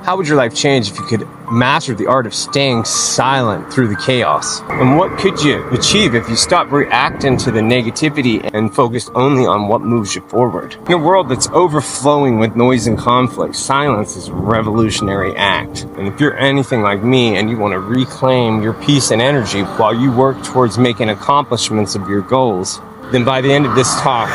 How would your life change if you could master the art of staying silent through the chaos? And what could you achieve if you stopped reacting to the negativity and focused only on what moves you forward? In a world that's overflowing with noise and conflict, silence is a revolutionary act. And if you're anything like me and you want to reclaim your peace and energy while you work towards making accomplishments of your goals, then by the end of this talk,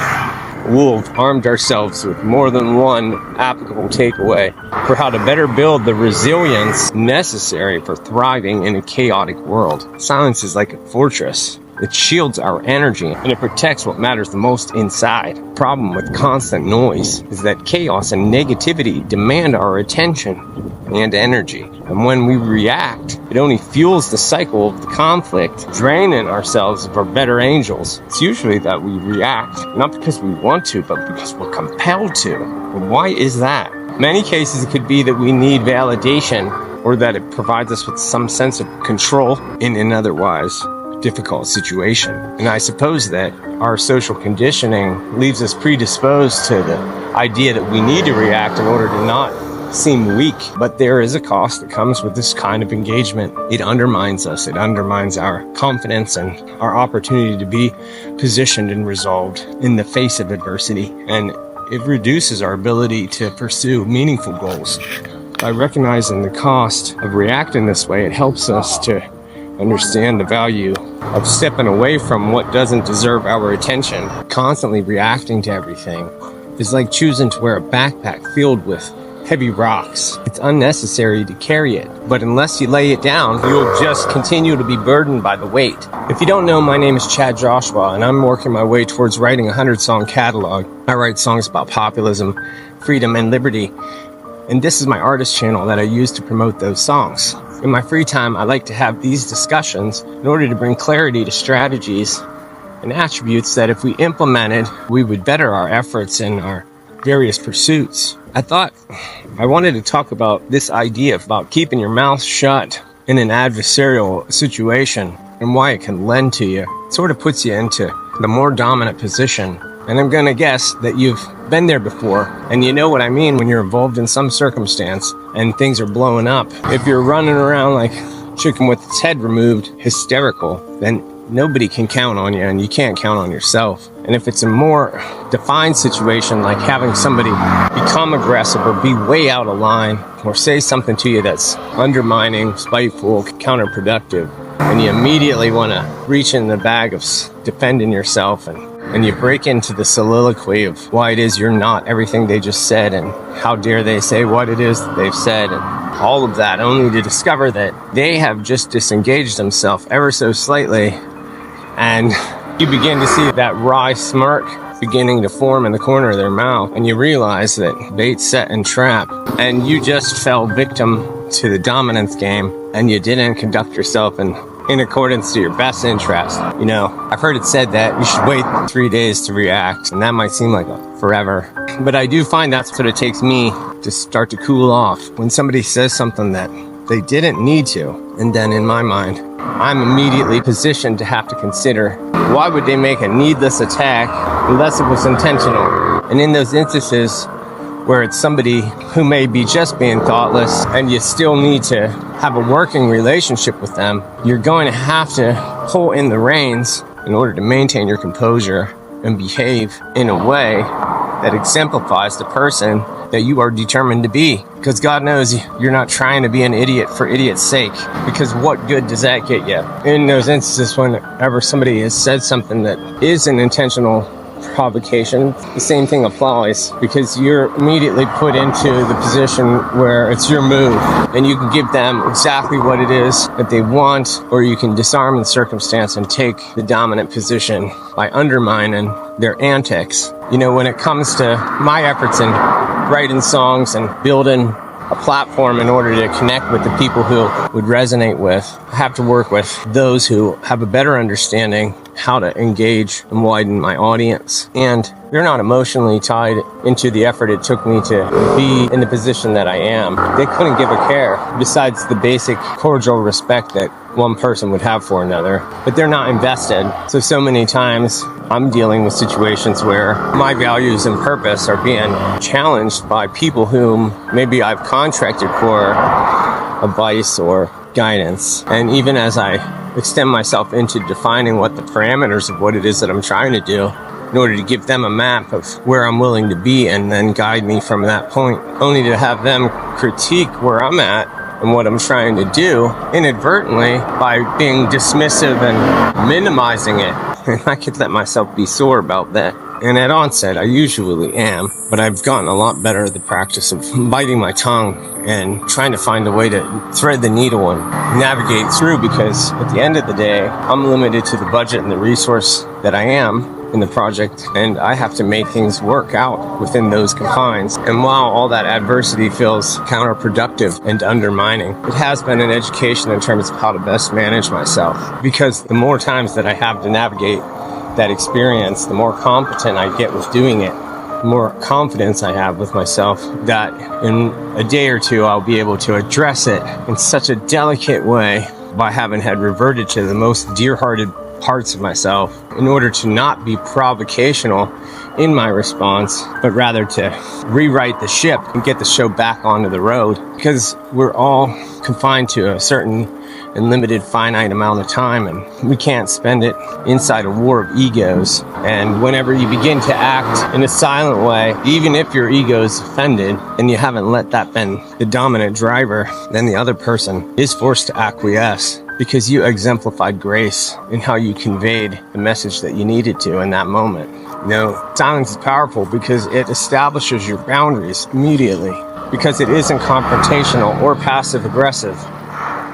we'll have armed ourselves with more than one applicable takeaway for how to better build the resilience necessary for thriving in a chaotic world. Silence is like a fortress. It shields our energy and it protects what matters the most inside. The problem with constant noise is that chaos and negativity demand our attention and energy. And when we react, it only fuels the cycle of the conflict, draining ourselves of our better angels. It's usually that we react, not because we want to, but because we're compelled to. And why is that? In many cases, it could be that we need validation or that it provides us with some sense of control in an otherwise difficult situation. And I suppose that our social conditioning leaves us predisposed to the idea that we need to react in order to not seem weak. But there is a cost that comes with this kind of engagement. It undermines us. It undermines our confidence and our opportunity to be positioned and resolved in the face of adversity. And it reduces our ability to pursue meaningful goals. By recognizing the cost of reacting this way, it helps us to understand the value of stepping away from what doesn't deserve our attention. Constantly reacting to everything is like choosing to wear a backpack filled with heavy rocks. It's unnecessary to carry it, but unless you lay it down, you'll just continue to be burdened by the weight. If you don't know, my name is Chad Joshua, and I'm working my way towards writing a 100-song catalog. I write songs about populism, freedom, and liberty, and this is my artist channel that I use to promote those songs. In my free time, I like to have these discussions in order to bring clarity to strategies and attributes that if we implemented, we would better our efforts in our various pursuits. I thought I wanted to talk about this idea about keeping your mouth shut in an adversarial situation and why it can lend to you. It sort of puts you into the more dominant position. And I'm going to guess that you've been there before, and you know what I mean when you're involved in some circumstance and things are blowing up. If you're running around like chicken with its head removed, hysterical, then nobody can count on you, and you can't count on yourself. And if it's a more defined situation, like having somebody become aggressive or be way out of line or say something to you that's undermining, spiteful, counterproductive, and you immediately want to reach in the bag of defending yourself and you break into the soliloquy of why it is you're not everything they just said and how dare they say what it is that they've said and all of that, only to discover that they have just disengaged themselves ever so slightly, and you begin to see that wry smirk beginning to form in the corner of their mouth, and you realize that bait, set, and trap, and you just fell victim to the dominance game, and you didn't conduct yourself in accordance to your best interest. You know, I've heard it said that you should wait 3 days to react, and that might seem like forever. But I do find that's what it takes me to start to cool off. When somebody says something that they didn't need to, and then in my mind, I'm immediately positioned to have to consider, why would they make a needless attack unless it was intentional? And in those instances where it's somebody who may be just being thoughtless and you still need to have a working relationship with them, you're going to have to pull in the reins in order to maintain your composure and behave in a way that exemplifies the person that you are determined to be. Because God knows you're not trying to be an idiot for idiot's sake, because what good does that get you? In those instances, whenever somebody has said something that is an intentional provocation, the same thing applies, because you're immediately put into the position where it's your move and you can give them exactly what it is that they want, or you can disarm the circumstance and take the dominant position by undermining their antics. You know, when it comes to my efforts in writing songs and building a platform in order to connect with the people who would resonate with, I have to work with those who have a better understanding how to engage and widen my audience. And they're not emotionally tied into the effort it took me to be in the position that I am. They couldn't give a care besides the basic cordial respect that one person would have for another, but they're not invested. So many times I'm dealing with situations where my values and purpose are being challenged by people whom maybe I've contracted for advice or guidance. And even as I extend myself into defining what the parameters of what it is that I'm trying to do, in order to give them a map of where I'm willing to be and then guide me from that point, only to have them critique where I'm at and what I'm trying to do inadvertently by being dismissive and minimizing it. And I could let myself be sore about that. And at onset, I usually am, but I've gotten a lot better at the practice of biting my tongue and trying to find a way to thread the needle and navigate through, because at the end of the day, I'm limited to the budget and the resource that I am in the project, and I have to make things work out within those confines. And while all that adversity feels counterproductive and undermining, it has been an education in terms of how to best manage myself, because the more times that I have to navigate that experience, the more competent I get with doing it, the more confidence I have with myself that in a day or two I'll be able to address it in such a delicate way by having had reverted to the most dear-hearted parts of myself in order to not be provocational in my response, but rather to rewrite the ship and get the show back onto the road, because we're all confined to a certain and limited finite amount of time, and we can't spend it inside a war of egos. And whenever you begin to act in a silent way, even if your ego is offended and you haven't let that been the dominant driver, then the other person is forced to acquiesce, because you exemplified grace in how you conveyed the message that you needed to in that moment. You know, silence is powerful because it establishes your boundaries immediately, because it isn't confrontational or passive aggressive.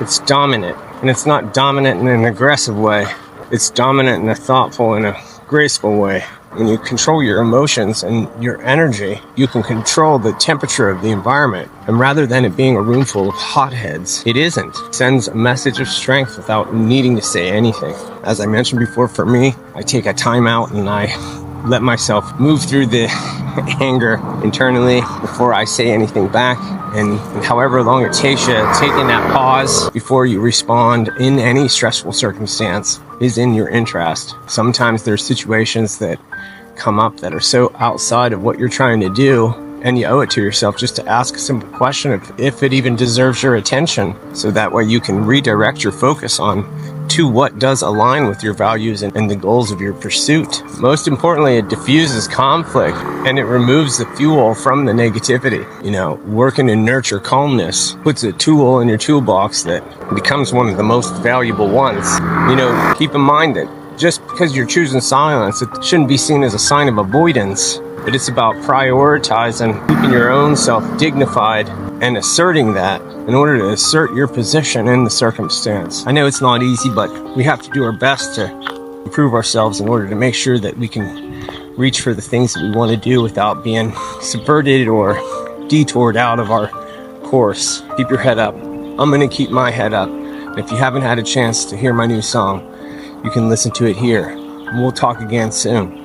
It's dominant, and it's not dominant in an aggressive way. It's dominant in a thoughtful and a graceful way. When you control your emotions and your energy, you can control the temperature of the environment. And rather than it being a room full of hotheads, it isn't. It sends a message of strength without needing to say anything. As I mentioned before, for me, I take a time out and I let myself move through the anger internally before I say anything back. And however long it takes you, taking that pause before you respond in any stressful circumstance is in your interest. Sometimes there's situations that come up that are so outside of what you're trying to do, and you owe it to yourself just to ask a simple question if it even deserves your attention, so that way you can redirect your focus on to what does align with your values and the goals of your pursuit. Most importantly, it diffuses conflict and it removes the fuel from the negativity. You know, working to nurture calmness puts a tool in your toolbox that becomes one of the most valuable ones. You know, keep in mind that just because you're choosing silence, it shouldn't be seen as a sign of avoidance, but it's about prioritizing, keeping your own self dignified and asserting that in order to assert your position in the circumstance. I know it's not easy, but we have to do our best to improve ourselves in order to make sure that we can reach for the things that we want to do without being subverted or detoured out of our course. Keep your head up. I'm going to keep my head up. And if you haven't had a chance to hear my new song, you can listen to it here. And we'll talk again soon.